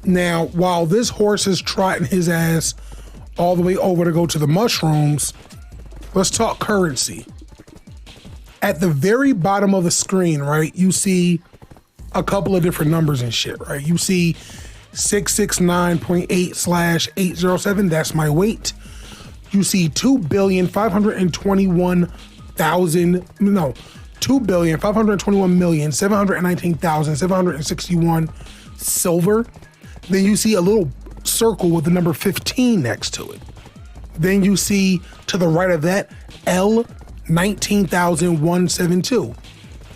Now, while this horse is trotting his ass all the way over to go to the mushrooms, let's talk currency. At the very bottom of the screen, right, you see a couple of different numbers and shit, right? You see 669.8/807, that's my weight. You see 2,521,719,761 silver. Then you see a little circle with the number 15 next to it. Then you see to the right of that, L 19,172.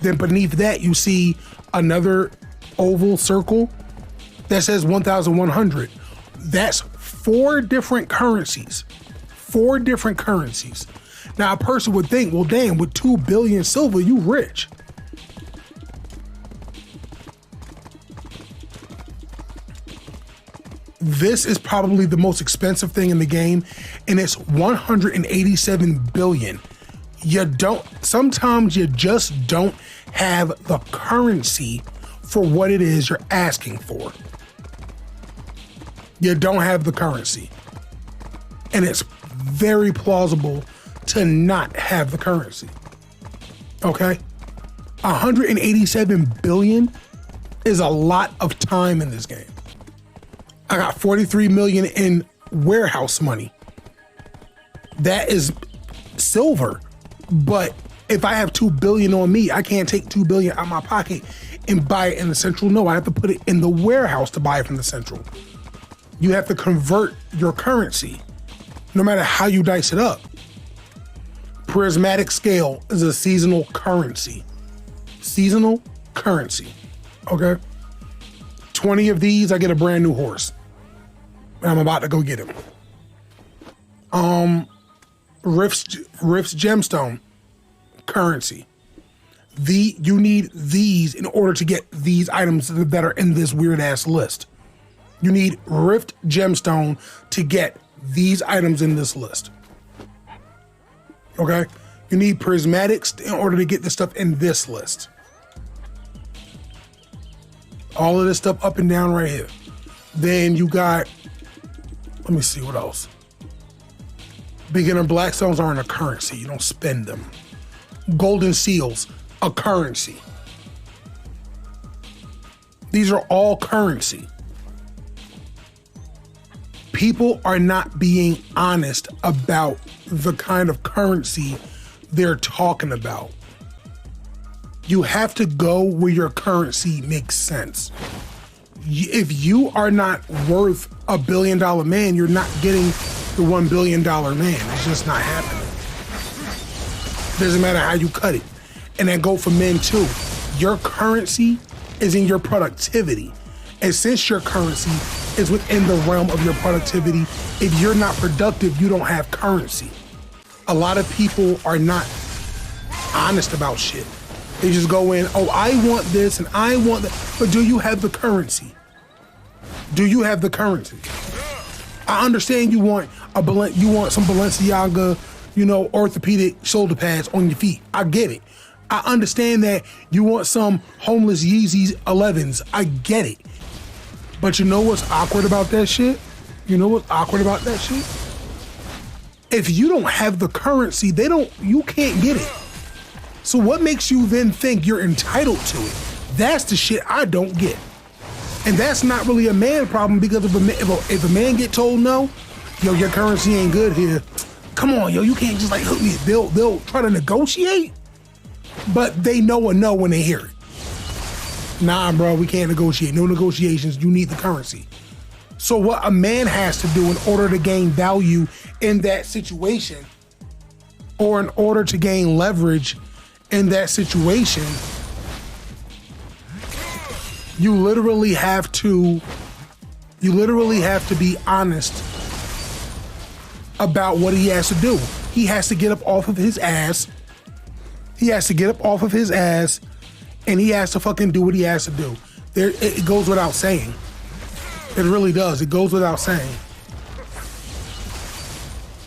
Then beneath that, you see another oval circle that says 1,100. That's four different currencies. Four different currencies. Now, a person would think, well, damn, with 2 billion silver, you rich. This is probably the most expensive thing in the game, and it's 187 billion. Sometimes you just don't have the currency for what it is you're asking for. You don't have the currency. And it's very plausible to not have the currency. Okay? 187 billion is a lot of time in this game. I got 43 million in warehouse money. That is silver. But if I have 2 billion on me, I can't take 2 billion out of my pocket and buy it in the central. No, I have to put it in the warehouse to buy it from the central. You have to convert your currency, no matter how you dice it up. Prismatic scale is a seasonal currency. Seasonal currency, okay? 20 of these, I get a brand new horse. And I'm about to go get him. Rift's gemstone currency. You need these in order to get these items that are in this weird ass list. You need Rift gemstone to get these items in this list. Okay? You need prismatics in order to get the stuff in this list. All of this stuff up and down right here. Then you got, let me see what else. Beginner blackstones aren't a currency. You don't spend them. Golden seals, a currency. These are all currency. People are not being honest about the kind of currency they're talking about. You have to go where your currency makes sense. If you are not worth $1 billion man, you're not getting the $1 billion man. It's just not happening. Doesn't matter how you cut it. And that go for men too. Your currency is in your productivity. And since your currency is within the realm of your productivity, if you're not productive, you don't have currency. A lot of people are not honest about shit. They just go in, oh, I want this and I want that. But do you have the currency? Do you have the currency? I understand you want some Balenciaga, orthopedic shoulder pads on your feet. I get it. I understand that you want some homeless Yeezys 11s. I get it. But you know what's awkward about that shit? If you don't have the currency, you can't get it. So what makes you then think you're entitled to it? That's the shit I don't get. And that's not really a man problem, because if a man get told no, yo, your currency ain't good here. Come on, yo, you can't just hook me. They'll try to negotiate, but they know a no when they hear it. Nah, bro, we can't negotiate. No negotiations. You need the currency. So what a man has to do in order to gain value in that situation, or in order to gain leverage in that situation, you literally have to be honest about what he has to do. He has to get up off of his ass. And he has to fucking do what he has to do. It goes without saying. It really does. It goes without saying.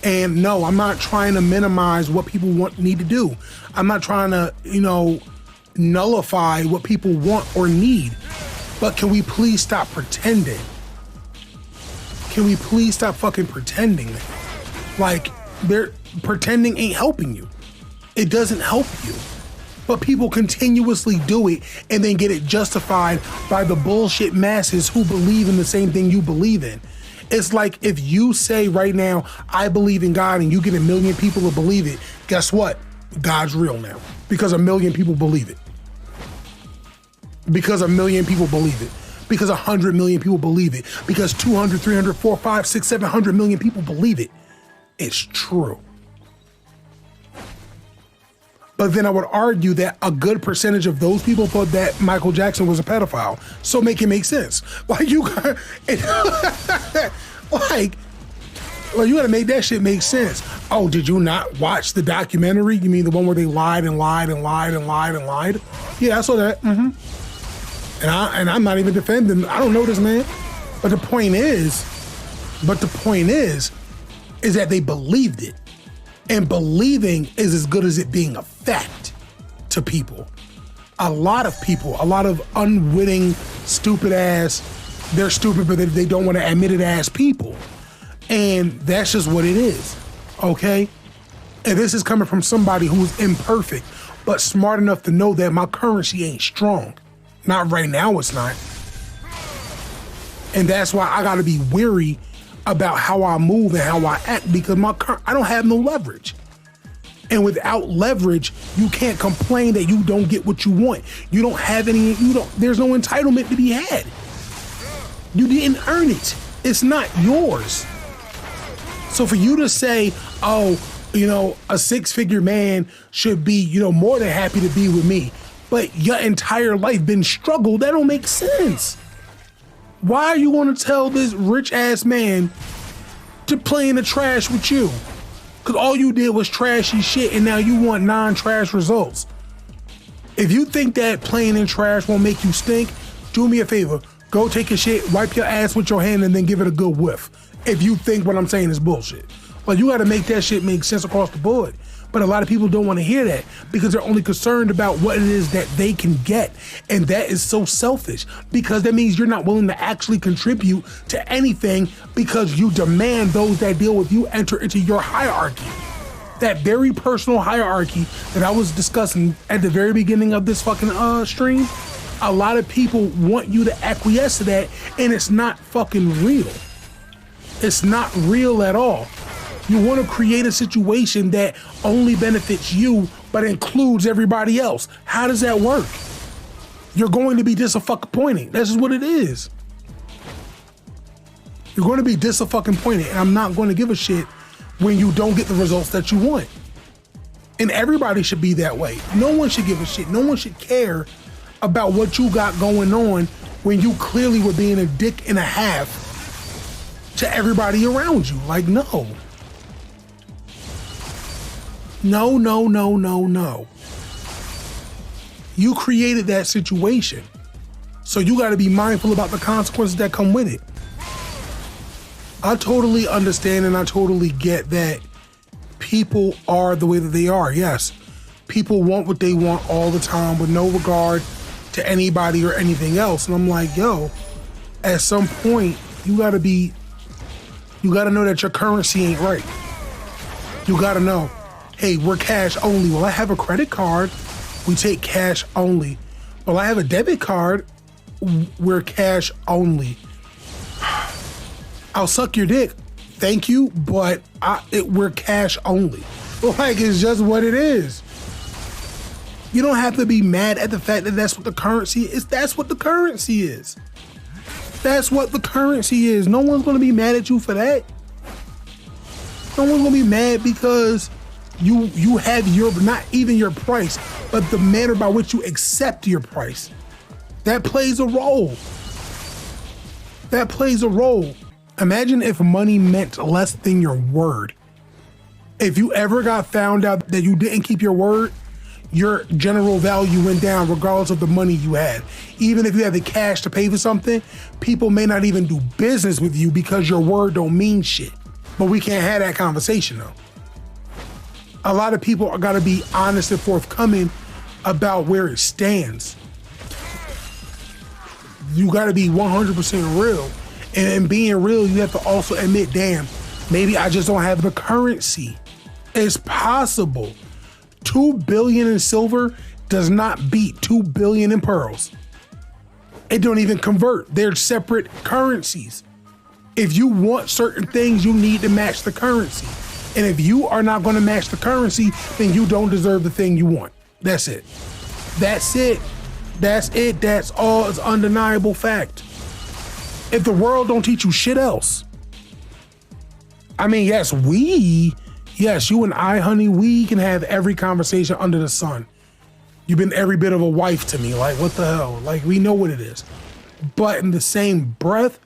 And no, I'm not trying to minimize what people need to do. I'm not trying to, nullify what people want or need. But can we please stop pretending? can we please stop fucking pretending? Like, pretending ain't helping you. It doesn't help you. But people continuously do it and then get it justified by the bullshit masses who believe in the same thing you believe in. It's like if you say right now, I believe in God, and you get 1 million people to believe it, guess what? God's real now. Because 1 million people believe it. Because 1 million people believe it. Because 100 million people believe it. Because 200, 300, 400, 500, 600, 700 million people believe it. It's true. But then I would argue that a good percentage of those people thought that Michael Jackson was a pedophile. So make it make sense. Like you got, like you gotta make that shit make sense. Oh, did you not watch the documentary? You mean the one where they lied and lied and lied and lied and lied? Yeah, I saw that. And I'm not even defending. I don't know this man. But the point is that they believed it. And believing is as good as it being a fact to people. A lot of unwitting, stupid ass, they're stupid, but they don't want to admit it as people. And that's just what it is, okay? And this is coming from somebody who's imperfect, but smart enough to know that my currency ain't strong. Not right now, it's not. And that's why I gotta be weary about how I move and how I act, because I don't have no leverage. And without leverage, you can't complain that you don't get what you want. You don't have any, there's no entitlement to be had. You didn't earn it. It's not yours. So for you to say, oh, a 6-figure man should be, more than happy to be with me, but your entire life been struggled, that don't make sense. Why are you going to tell this rich ass man to play in the trash with you? Because all you did was trashy shit and now you want non-trash results. If you think that playing in trash won't make you stink, do me a favor. Go take a shit, wipe your ass with your hand, and then give it a good whiff. If you think what I'm saying is bullshit. But you got to make that shit make sense across the board. But a lot of people don't want to hear that because they're only concerned about what it is that they can get. And that is so selfish, because that means you're not willing to actually contribute to anything because you demand those that deal with you enter into your hierarchy. That very personal hierarchy that I was discussing at the very beginning of this fucking stream, a lot of people want you to acquiesce to that, and it's not fucking real. It's not real at all. You want to create a situation that only benefits you, but includes everybody else. How does that work? You're going to be disappointing. This is what it is. You're going to be disappointed, and I'm not going to give a shit when you don't get the results that you want. And everybody should be that way. No one should give a shit. No one should care about what you got going on when you clearly were being a dick and a half to everybody around you. Like, no. No, no, no, no, no. You created that situation. So you got to be mindful about the consequences that come with it. I totally understand and I totally get that people are the way that they are. Yes, people want what they want all the time with no regard to anybody or anything else. And I'm like, yo, at some point, you got to know that your currency ain't right. You got to know. Hey, we're cash only. Well, I have a credit card. We take cash only. Well, I have a debit card. We're cash only. I'll suck your dick. Thank you, but we're cash only. Like, it's just what it is. You don't have to be mad at the fact that that's what the currency is. That's what the currency is. That's what the currency is. No one's going to be mad at you for that. No one's going to be mad because you have not even your price, but the manner by which you accept your price. That plays a role. That plays a role. Imagine if money meant less than your word. If you ever got found out that you didn't keep your word, your general value went down regardless of the money you had. Even if you had the cash to pay for something, people may not even do business with you because your word don't mean shit. But we can't have that conversation though. A lot of people are gotta be honest and forthcoming about where it stands. You gotta be 100% real. And being real, you have to also admit, damn, maybe I just don't have the currency. It's possible. 2 billion in silver does not beat 2 billion in pearls. It don't even convert. They're separate currencies. If you want certain things, you need to match the currency. And if you are not going to match the currency, then you don't deserve the thing you want. That's it. That's it. That's it. That's all. It's undeniable fact. If the world don't teach you shit else. I mean, yes, you and I, honey, we can have every conversation under the sun. You've been every bit of a wife to me. Like, what the hell? Like, we know what it is. But in the same breath,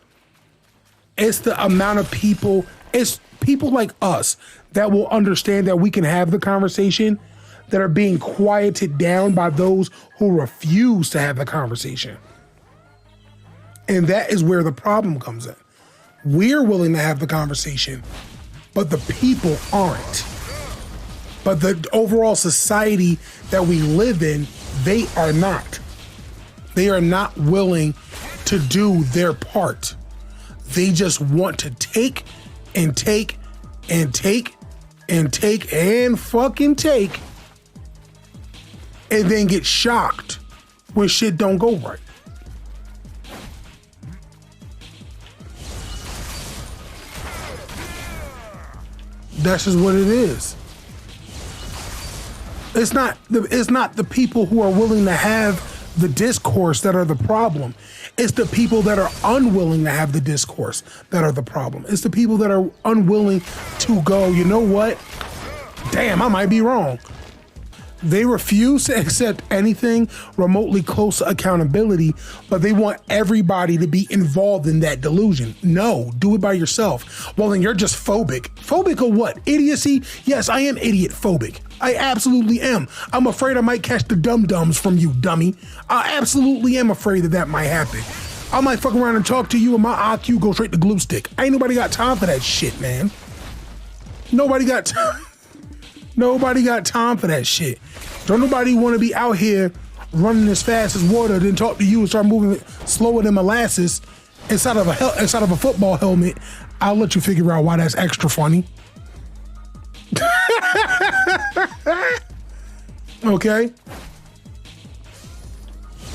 it's the amount of people, it's people like us that will understand that we can have the conversation that are being quieted down by those who refuse to have the conversation. And that is where the problem comes in. We're willing to have the conversation, but the people aren't. But the overall society that we live in, they are not. They are not willing to do their part. They just want to take and take and take and take and fucking take, and then get shocked when shit don't go right. That's just what it is. It's not the people who are willing to have the discourse that are the problem. It's the people that are unwilling to have the discourse that are the problem. It's the people that are unwilling to go, you know what? Damn, I might be wrong. They refuse to accept anything remotely close to accountability, but they want everybody to be involved in that delusion. No, do it by yourself. Well, then you're just phobic. Phobic of what? Idiocy? Yes, I am idiot phobic. I absolutely am. I'm afraid I might catch the dum-dums from you, dummy. I absolutely am afraid that might happen. I might fuck around and talk to you and my IQ go straight to glue stick. Ain't nobody got time for that shit, man. Nobody got time. Nobody got time for that shit. Don't nobody want to be out here running as fast as water, then talk to you and start moving slower than molasses inside of a football helmet. I'll let you figure out why that's extra funny. Okay?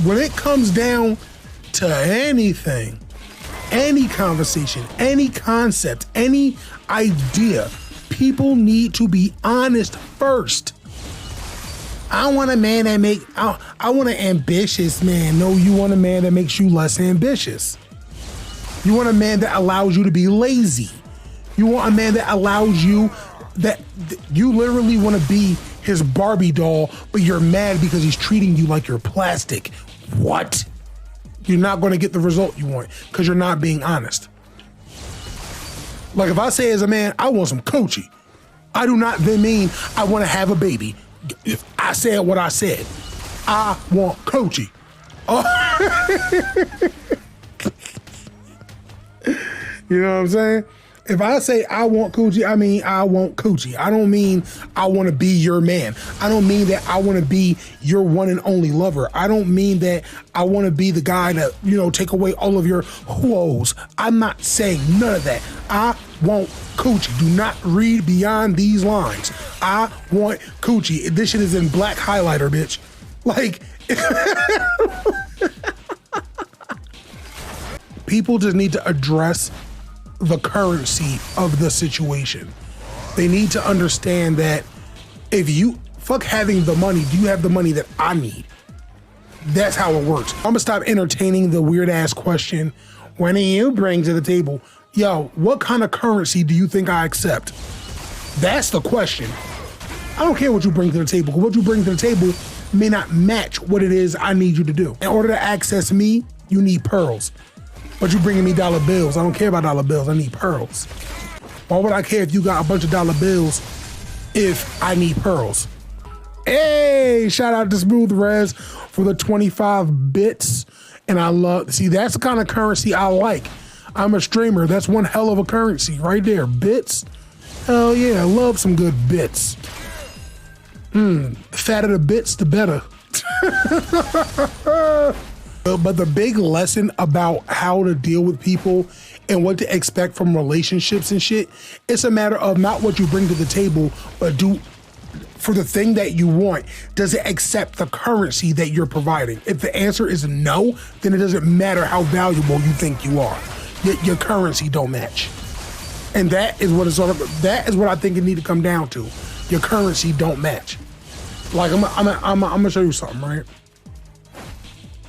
When it comes down to anything, any conversation, any concept, any idea, people need to be honest first. I want a man that I want an ambitious man. No, you want a man that makes you less ambitious. You want a man that allows you to be lazy. You want a man that allows you, that you literally want to be his Barbie doll, but you're mad because he's treating you like you're plastic. What? You're not going to get the result you want because you're not being honest. Like if I say as a man, I want some coochie, I do not then mean I want to have a baby. If I said what I said, I want coochie. Oh. You know what I'm saying? If I say I want coochie, I mean I want coochie. I don't mean I want to be your man. I don't mean that I want to be your one and only lover. I don't mean that I want to be the guy that, you know, take away all of your woes. I'm not saying none of that. I want coochie. Do not read beyond these lines. I want coochie. This shit is in black highlighter, bitch. Like, people just need to address the currency of the situation. They need to understand that if you fuck having the money, do you have the money that I need? That's how it works. I'm gonna stop entertaining the weird ass question, what do you bring to the table? Yo, what kind of currency do you think I accept? That's the question. I don't care what you bring to the table, because what you bring to the table may not match what it is I need you to do. In order to access me, you need pearls. But you bringing me dollar bills. I don't care about dollar bills. I need pearls. Why would I care if you got a bunch of dollar bills if I need pearls? Hey, shout out to Smooth Res for the 25 bits. And I love, see, that's the kind of currency I like. I'm a streamer. That's one hell of a currency right there. Bits. Hell yeah, I love some good bits. The fatter the bits, the better. But the big lesson about how to deal with people and what to expect from relationships and shit. It's a matter of not what you bring to the table, but for the thing that you want, does it accept the currency that you're providing? If the answer is no, then it doesn't matter how valuable you think you are. Your currency don't match. And that is what it's all about. That is what I think it need to come down to. Your currency don't match. Like I'm gonna show you something, right?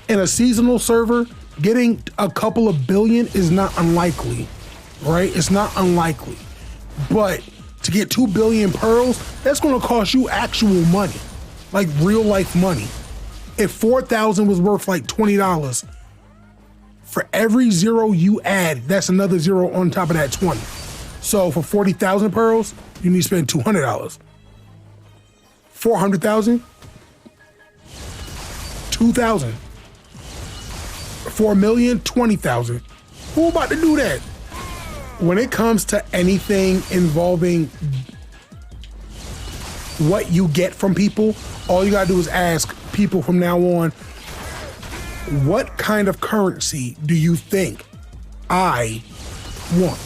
In a seasonal server, getting a couple of billion is not unlikely, right? It's not unlikely. But to get 2 billion pearls, that's gonna cost you actual money, like real life money. If 4,000 was worth like $20, for every zero you add, that's another zero on top of that 20. So for 40,000 pearls, you need to spend $200. 400,000, 2,000. 4 million, 20,000. Who about to do that? When it comes to anything involving what you get from people, all you gotta do is ask people from now on, what kind of currency do you think I want?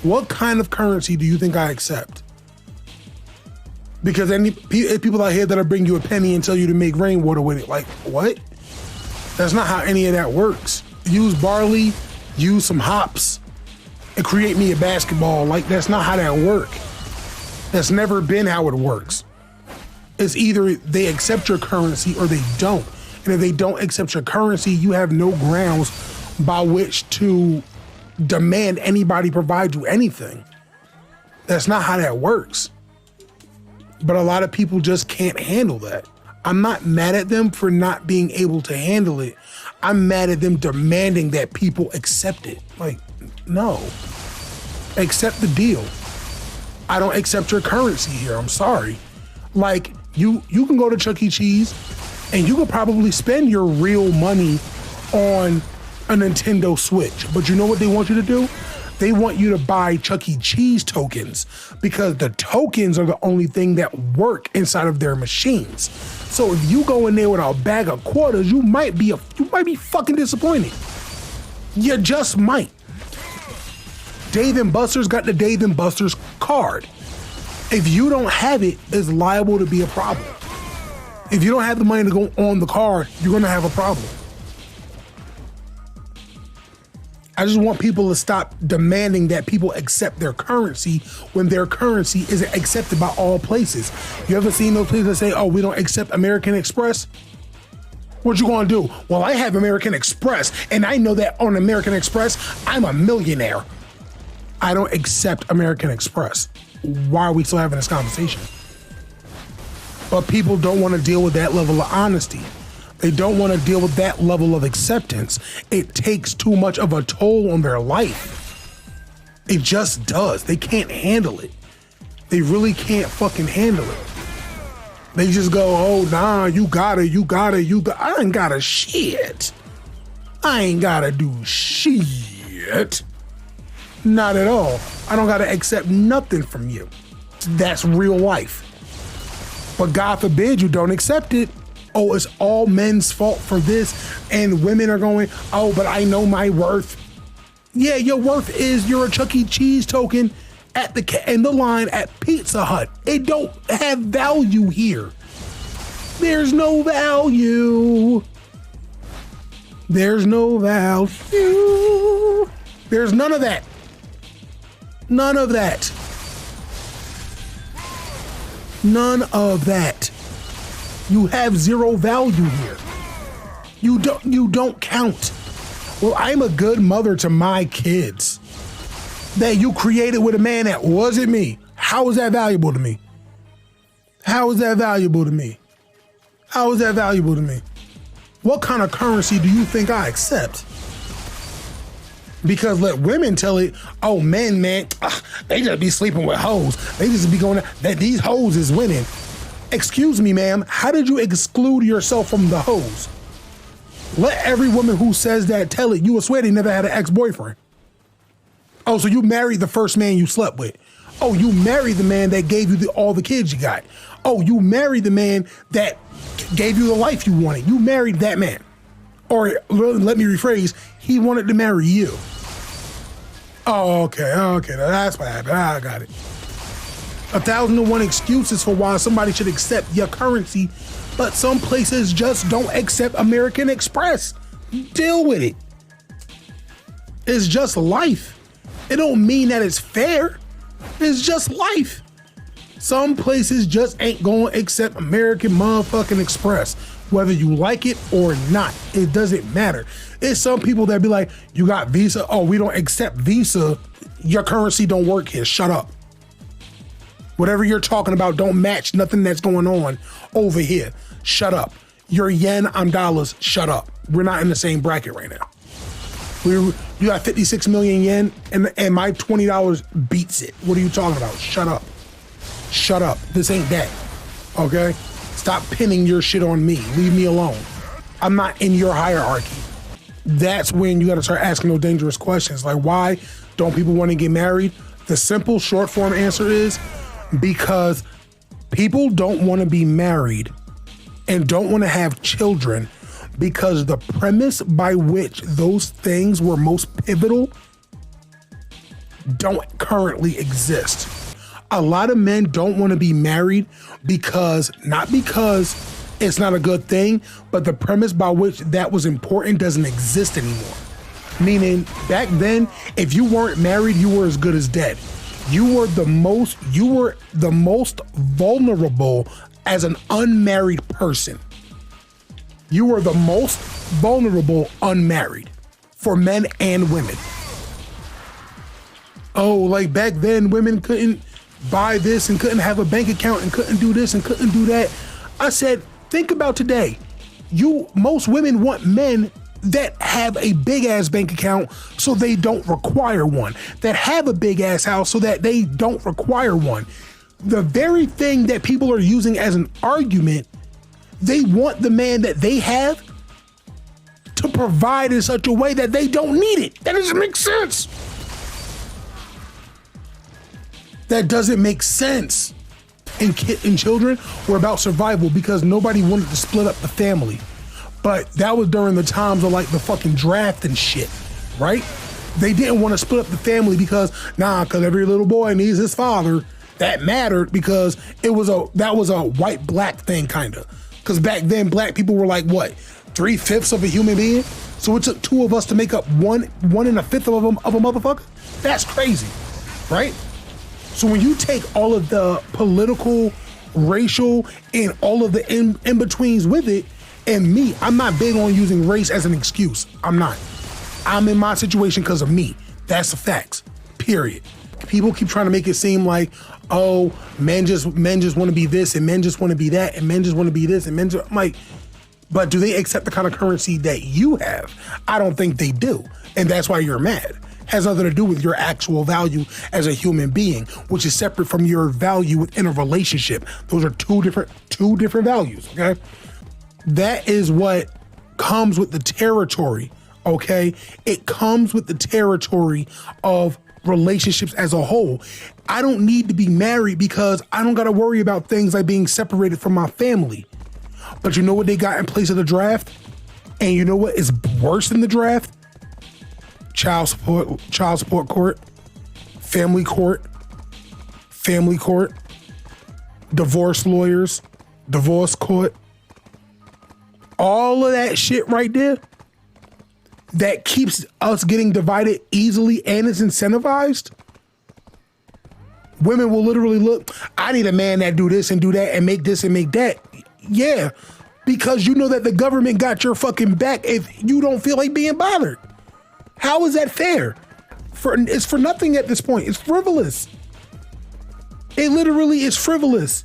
What kind of currency do you think I accept? Because people out here that'll bring you a penny and tell you to make rainwater with it. Like, what? That's not how any of that works. Use barley, use some hops, and create me a basketball. Like, that's not how that works. That's never been how it works. It's either they accept your currency or they don't. And if they don't accept your currency, you have no grounds by which to demand anybody provide you anything. That's not how that works. But a lot of people just can't handle that. I'm not mad at them for not being able to handle it. I'm mad at them demanding that people accept it. Like, no. Accept the deal. I don't accept your currency here. I'm sorry. Like, you can go to Chuck E. Cheese and you could probably spend your real money on a Nintendo Switch. But you know what they want you to do? They want you to buy Chuck E. Cheese tokens because the tokens are the only thing that work inside of their machines. So if you go in there with a bag of quarters, you might be fucking disappointed. You just might. Dave & Buster's got the Dave & Buster's card. If you don't have it, it's liable to be a problem. If you don't have the money to go on the card, you're gonna have a problem. I just want people to stop demanding that people accept their currency when their currency isn't accepted by all places. You ever seen those places that say, oh, we don't accept American Express? What you gonna do? Well, I have American Express, and I know that on American Express, I'm a millionaire. I don't accept American Express. Why are we still having this conversation? But people don't want to deal with that level of honesty. They don't want to deal with that level of acceptance. It takes too much of a toll on their life. It just does. They can't handle it. They really can't fucking handle it. They just go, oh, nah, you gotta. I ain't gotta shit. I ain't gotta do shit. Not at all. I don't gotta accept nothing from you. That's real life. But God forbid you don't accept it. Oh, it's all men's fault for this, and women are going, oh, but I know my worth. Yeah, your worth is you're a Chuck E. Cheese token in the line at Pizza Hut. It don't have value here. There's no value. There's no value. There's none of that. None of that. None of that. You have zero value here. You don't count. Well, I'm a good mother to my kids. That you created with a man that wasn't me. How is that valuable to me? How is that valuable to me? How is that valuable to me? What kind of currency do you think I accept? Because let women tell it, oh, men, they just be sleeping with hoes. They just be going, that these hoes is winning. Excuse me, ma'am, how did you exclude yourself from the hoes? Let every woman who says that tell it, you swear they never had an ex-boyfriend. Oh, so you married the first man you slept with. Oh, you married the man that gave you all the kids you got. Oh, you married the man that gave you the life you wanted. You married that man. Or let me rephrase, he wanted to marry you. Oh, okay. Okay. That's what happened. I got it. 1,001 excuses for why somebody should accept your currency, but some places just don't accept American Express. Deal with it. It's just life. It don't mean that it's fair. It's just life. Some places just ain't gonna accept American motherfucking Express, whether you like it or not. It doesn't matter. It's some people that be like, you got Visa? Oh, we don't accept Visa. Your currency don't work here. Shut up. Whatever you're talking about don't match nothing that's going on over here. Shut up. You're yen, I'm dollars. Shut up. We're not in the same bracket right now. You got 56 million yen and my $20 beats it. What are you talking about? Shut up. Shut up. This ain't that. Okay? Stop pinning your shit on me. Leave me alone. I'm not in your hierarchy. That's when you got to start asking those dangerous questions. Like, why don't people want to get married? The simple short form answer is because people don't want to be married and don't want to have children because the premise by which those things were most pivotal don't currently exist. A lot of men don't want to be married not because it's not a good thing, but the premise by which that was important doesn't exist anymore. Meaning back then, if you weren't married, you were as good as dead. You were the most vulnerable as an unmarried person. You were the most vulnerable unmarried for men and women. Oh, like back then women couldn't buy this and couldn't have a bank account and couldn't do this and couldn't do that. I said, think about today. Most women want men that have a big ass bank account so they don't require one, that have a big ass house so that they don't require one. The very thing that people are using as an argument, they want the man that they have to provide in such a way that they don't need it. That doesn't make sense. That doesn't make sense. And children were about survival because nobody wanted to split up the family. But that was during the times of like the fucking draft and shit, right? They didn't want to split up the family because every little boy needs his father. That mattered because that was a white black thing kind of. Because back then black people were like what, 3/5 of a human being? So it took two of us to make up one and a fifth of a motherfucker? That's crazy, right? So when you take all of the political, racial, and all of the in-betweens with it, and me, I'm not big on using race as an excuse. I'm not. I'm in my situation because of me. That's the facts, period. People keep trying to make it seem like, oh, men just want to be this and men just want to be that and men just want to be this and I'm like, but do they accept the kind of currency that you have? I don't think they do. And that's why you're mad. Has nothing to do with your actual value as a human being, which is separate from your value within a relationship. Those are two different values, okay? That is what comes with the territory, okay? It comes with the territory of relationships as a whole. I don't need to be married because I don't got to worry about things like being separated from my family. But you know what they got in place of the draft? And you know what is worse than the draft? Child support court, family court, divorce lawyers, divorce court, all of that shit right there that keeps us getting divided easily and is incentivized. Women will literally look, I need a man that do this and do that and make this and make that. Yeah, because you know that the government got your fucking back if you don't feel like being bothered. How is that fair? It's for nothing at this point. It's frivolous. It literally is frivolous.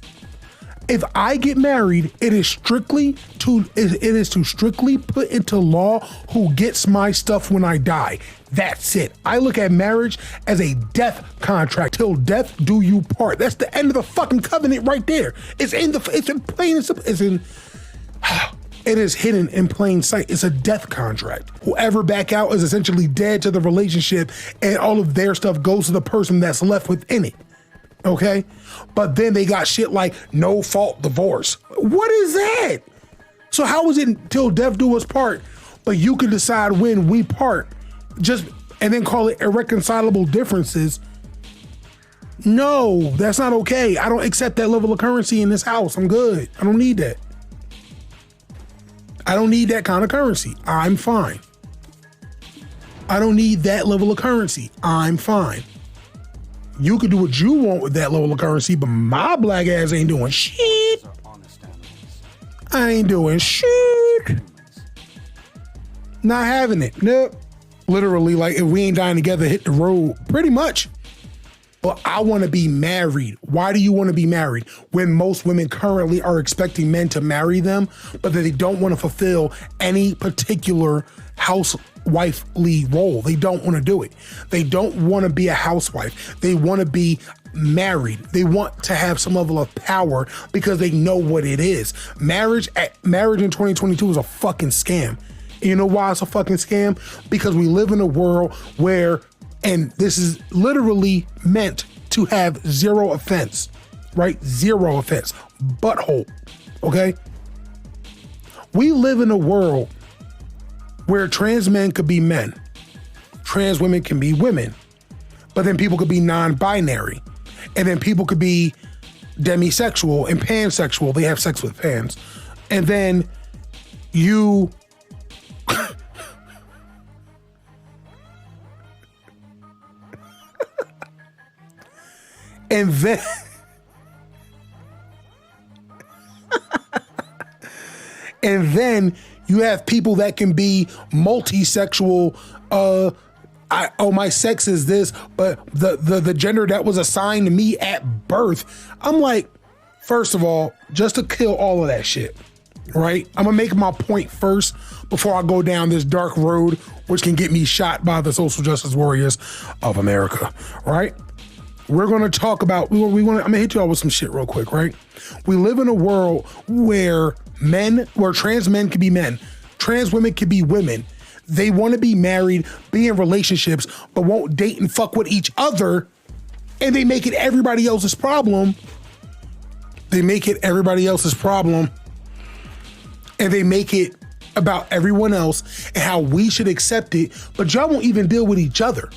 If I get married, it is to strictly put into law who gets my stuff when I die. That's it. I look at marriage as a death contract. Till death do you part. That's the end of the fucking covenant right there. It's in plain and simple. It is hidden in plain sight. It's a death contract. Whoever back out is essentially dead to the relationship and all of their stuff goes to the person that's left within it. Okay? But then they got shit like no fault divorce. What is that? So how is it till death do us part, but you can decide when we part? Just and then call it irreconcilable differences. No, that's not okay. I don't accept that level of currency in this house. I'm good. I don't need that. I don't need that kind of currency. I'm fine. I don't need that level of currency. I'm fine. You can do what you want with that level of currency, but my black ass ain't doing shit. I ain't doing shit. Not having it. Nope. Literally, like, if we ain't dying together, hit the road. Pretty much. But I want to be married. Why do you want to be married? When most women currently are expecting men to marry them, but they don't want to fulfill any particular housewifely role. They don't want to do it. They don't want to be a housewife. They want to be married. They want to have some level of power because they know what it is. Marriage in 2022 is a fucking scam. And you know why it's a fucking scam? Because we live in a world where, and this is literally meant to have zero offense, right? Zero offense. Butthole, okay? We live in a world where trans men could be men, trans women can be women, but then people could be non-binary, and then people could be demisexual and pansexual. They have sex with pans. And then you... and then... and then you have people that can be multi-sexual. My sex is this, but the gender that was assigned to me at birth. I'm like, first of all, just to kill all of that shit, right? I'm gonna make my point first before I go down this dark road, which can get me shot by the social justice warriors of America, right? We're gonna talk about, I'm gonna hit you all with some shit real quick, right? We live in a world where trans men can be men, trans women can be women. They want to be married, be in relationships, but won't date and fuck with each other, and they make it everybody else's problem. They make it everybody else's problem, and they make it about everyone else and how we should accept it, but y'all won't even deal with each other.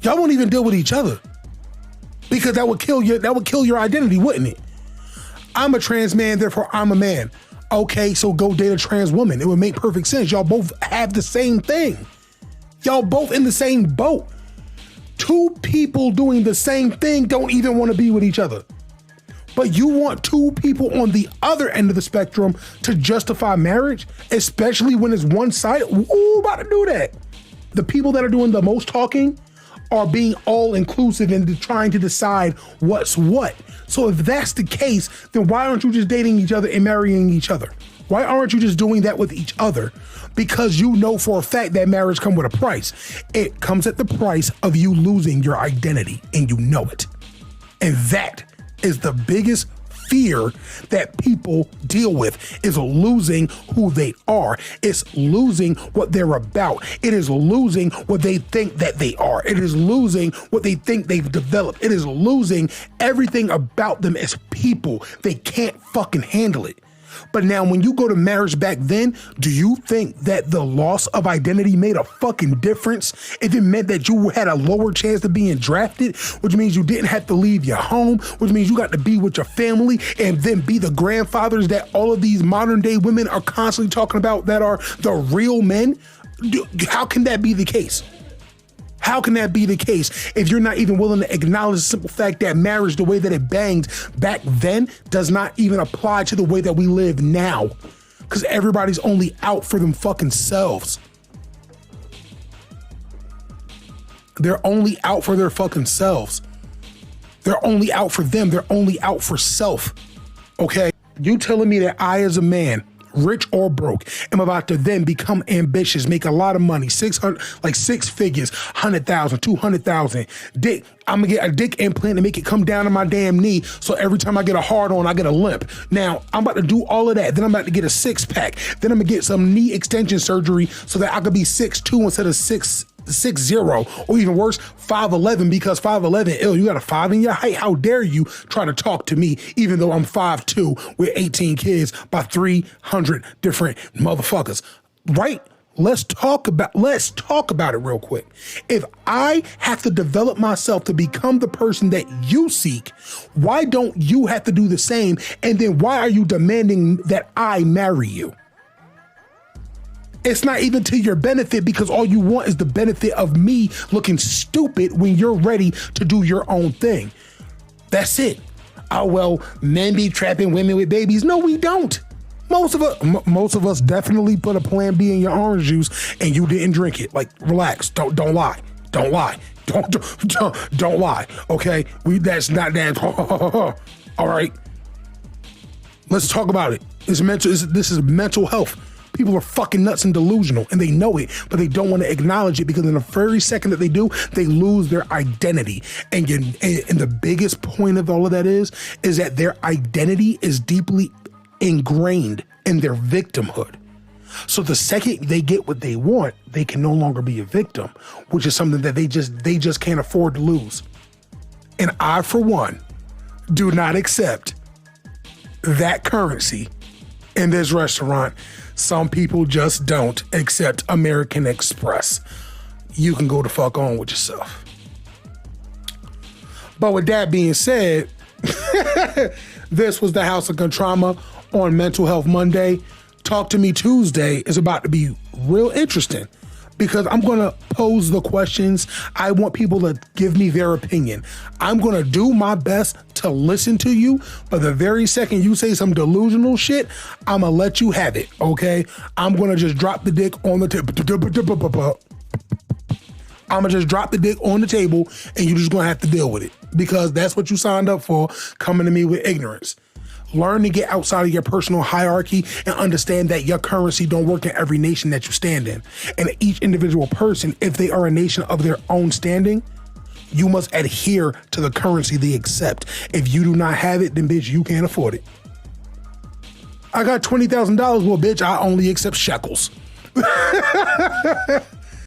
Y'all won't even deal with each other. Because that would kill your identity, wouldn't it? I'm a trans man, therefore I'm a man. Okay, so go date a trans woman. It would make perfect sense. Y'all both have the same thing. Y'all both in the same boat. Two people doing the same thing don't even want to be with each other. But you want two people on the other end of the spectrum to justify marriage, especially when it's one-sided. Who about to do that? The people that are doing the most talking are being all-inclusive and trying to decide what's what. So if that's the case, then why aren't you just dating each other and marrying each other? Why aren't you just doing that with each other? Because you know for a fact that marriage comes with a price. It comes at the price of you losing your identity, and you know it. And that is the biggest fear that people deal with, is losing who they are. It's losing what they're about. It is losing what they think that they are. It is losing what they think they've developed. It is losing everything about them as people. They can't fucking handle it. But now when you go to marriage back then, do you think that the loss of identity made a fucking difference? If it meant that you had a lower chance of being drafted, which means you didn't have to leave your home, which means you got to be with your family and then be the grandfathers that all of these modern day women are constantly talking about that are the real men? How can that be the case? How can that be the case if you're not even willing to acknowledge the simple fact that marriage, the way that it banged back then, does not even apply to the way that we live now? Because everybody's only out for them fucking selves. They're only out for their fucking selves. They're only out for them. They're only out for self. Okay? You telling me that I, as a man, rich or broke, am about to then become ambitious, make a lot of money, 600, like 6 figures, 100,000, 200,000. Dick, I'm gonna get a dick implant and make it come down to my damn knee. So every time I get a hard on, I get a limp. Now I'm about to do all of that. Then I'm about to get a 6-pack. Then I'm gonna get some knee extension surgery so that I could be 6'2" instead of 6'0", or even worse, 5'11", because 5'11", ill, you got a 5 in your height. How dare you try to talk to me, even though I'm 5'2" with 18 kids by 300 different motherfuckers, right? Let's talk about it real quick. If I have to develop myself to become the person that you seek, why don't you have to do the same? And then why are you demanding that I marry you? It's not even to your benefit, because all you want is the benefit of me looking stupid when you're ready to do your own thing. That's it. Oh, well, men be trapping women with babies. No, we don't. Most of us definitely put a Plan B in your orange juice and you didn't drink it. Like, relax. Don't lie. Don't lie. Don't lie. Okay? That's not that. All right. Let's talk about it. This is mental health. People are fucking nuts and delusional, and they know it, but they don't want to acknowledge it, because in the very second that they do, they lose their identity. And the biggest point of all of that is that their identity is deeply ingrained in their victimhood. So the second they get what they want, they can no longer be a victim, which is something that they just can't afford to lose. And I, for one, do not accept that currency in this restaurant. Some people just don't accept American Express. You can go the fuck on with yourself. But with that being said, this was the House of Kantrama on Mental Health Monday. Talk to Me Tuesday is about to be real interesting, because I'm going to pose the questions. I want people to give me their opinion. I'm going to do my best to listen to you, but the very second you say some delusional shit, I'm going to let you have it, okay? I'm going to just drop the dick on the table. I'm going to just drop the dick on the table, and you're just going to have to deal with it, because that's what you signed up for, coming to me with ignorance. Learn to get outside of your personal hierarchy and understand that your currency don't work in every nation that you stand in. And each individual person, if they are a nation of their own standing, you must adhere to the currency they accept. If you do not have it, then bitch, you can't afford it. I got $20,000. Well, bitch, I only accept shekels.